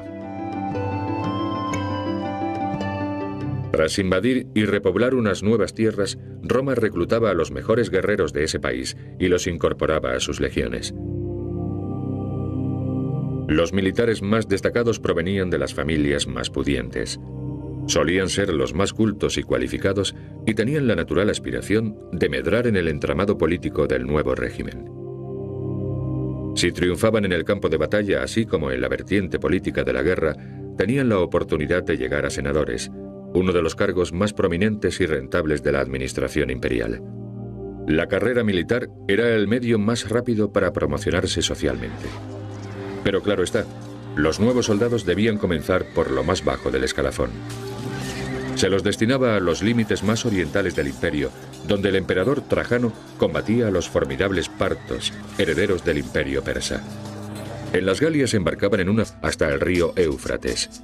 Tras invadir y repoblar unas nuevas tierras, Roma reclutaba a los mejores guerreros de ese país y los incorporaba a sus legiones. Los militares más destacados provenían de las familias más pudientes. Solían ser los más cultos y cualificados y tenían la natural aspiración de medrar en el entramado político del nuevo régimen. Si triunfaban en el campo de batalla, así como en la vertiente política de la guerra, tenían la oportunidad de llegar a senadores, uno de los cargos más prominentes y rentables de la administración imperial. La carrera militar era el medio más rápido para promocionarse socialmente. Pero claro está, los nuevos soldados debían comenzar por lo más bajo del escalafón. Se los destinaba a los límites más orientales del imperio, donde el emperador Trajano combatía a los formidables partos, herederos del imperio persa. En las Galias embarcaban en una hasta el río Éufrates.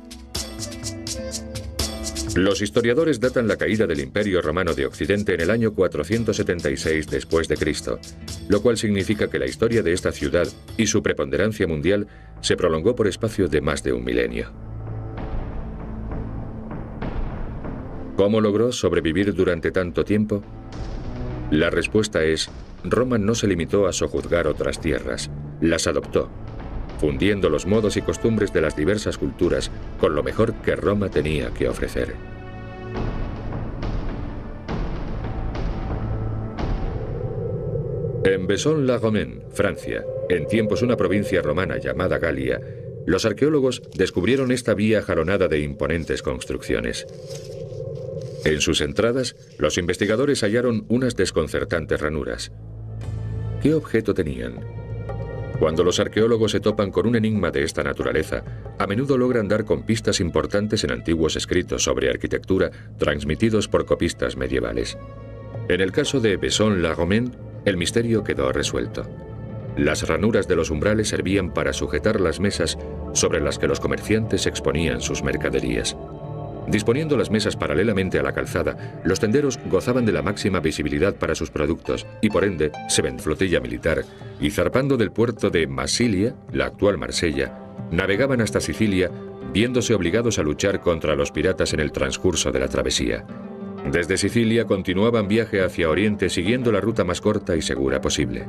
Los historiadores datan la caída del Imperio Romano de Occidente en el año 476 después de Cristo, lo cual significa que la historia de esta ciudad y su preponderancia mundial se prolongó por espacio de más de un milenio. ¿Cómo logró sobrevivir durante tanto tiempo? La respuesta es: Roma no se limitó a sojuzgar otras tierras, las adoptó, fundiendo los modos y costumbres de las diversas culturas con lo mejor que Roma tenía que ofrecer. En Vaison-la-Romaine, Francia, en tiempos una provincia romana llamada Galia, los arqueólogos descubrieron esta vía jalonada de imponentes construcciones. En sus entradas, los investigadores hallaron unas desconcertantes ranuras. ¿Qué objeto tenían? Cuando los arqueólogos se topan con un enigma de esta naturaleza, a menudo logran dar con pistas importantes en antiguos escritos sobre arquitectura transmitidos por copistas medievales. En el caso de Vaison-la-Romaine, el misterio quedó resuelto. Las ranuras de los umbrales servían para sujetar las mesas sobre las que los comerciantes exponían sus mercaderías. Disponiendo las mesas paralelamente a la calzada, los tenderos gozaban de la máxima visibilidad para sus productos y por ende se ven flotilla militar y zarpando del puerto de Massilia, la actual Marsella, navegaban hasta Sicilia, viéndose obligados a luchar contra los piratas en el transcurso de la travesía. Desde Sicilia continuaban viaje hacia Oriente siguiendo la ruta más corta y segura posible.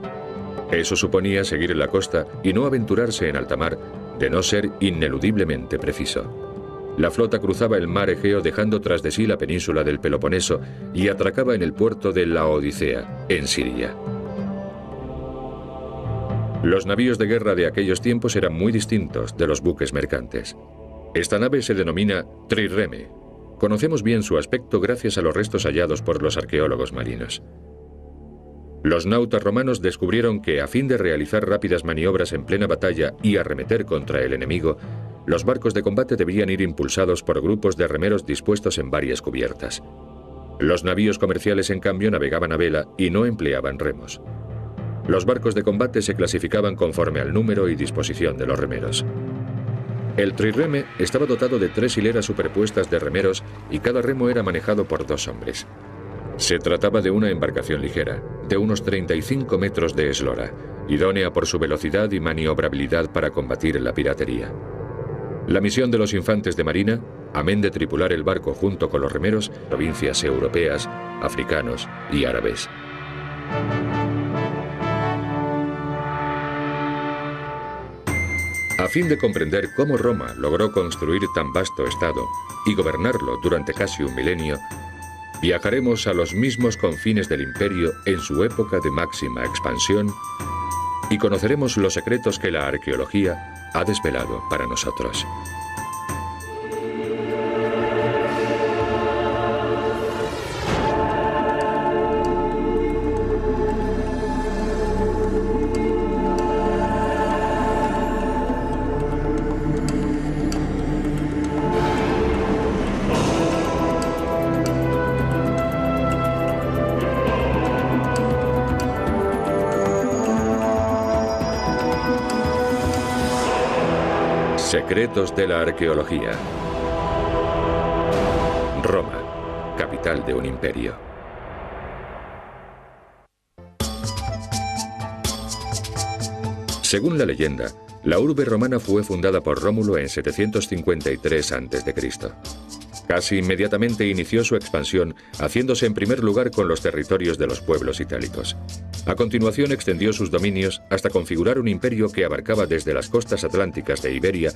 Eso suponía seguir la costa y no aventurarse en alta mar, de no ser ineludiblemente preciso. La flota cruzaba el mar Egeo dejando tras de sí la península del Peloponeso y atracaba en el puerto de Laodicea, en Siria. Los navíos de guerra de aquellos tiempos eran muy distintos de los buques mercantes. Esta nave se denomina trireme. Conocemos bien su aspecto gracias a los restos hallados por los arqueólogos marinos. Los nautas romanos descubrieron que, a fin de realizar rápidas maniobras en plena batalla y arremeter contra el enemigo, los barcos de combate debían ir impulsados por grupos de remeros dispuestos en varias cubiertas. Los navíos comerciales, en cambio, navegaban a vela y no empleaban remos. Los barcos de combate se clasificaban conforme al número y disposición de los remeros. El trireme estaba dotado de 3 hileras superpuestas de remeros y cada remo era manejado por 2 hombres. Se trataba de una embarcación ligera, de unos 35 metros de eslora, idónea por su velocidad y maniobrabilidad para combatir la piratería. La misión de los infantes de marina, amén de tripular el barco junto con los remeros, provincias europeas, africanos y árabes. A fin de comprender cómo Roma logró construir tan vasto estado y gobernarlo durante casi un milenio, viajaremos a los mismos confines del imperio en su época de máxima expansión y conoceremos los secretos que la arqueología ha desvelado para nosotros. Secretos de la arqueología. Roma, capital de un imperio. Según la leyenda, la urbe romana fue fundada por Rómulo en 753 a.C. Casi inmediatamente inició su expansión, haciéndose en primer lugar con los territorios de los pueblos itálicos. A continuación extendió sus dominios hasta configurar un imperio que abarcaba desde las costas atlánticas de Iberia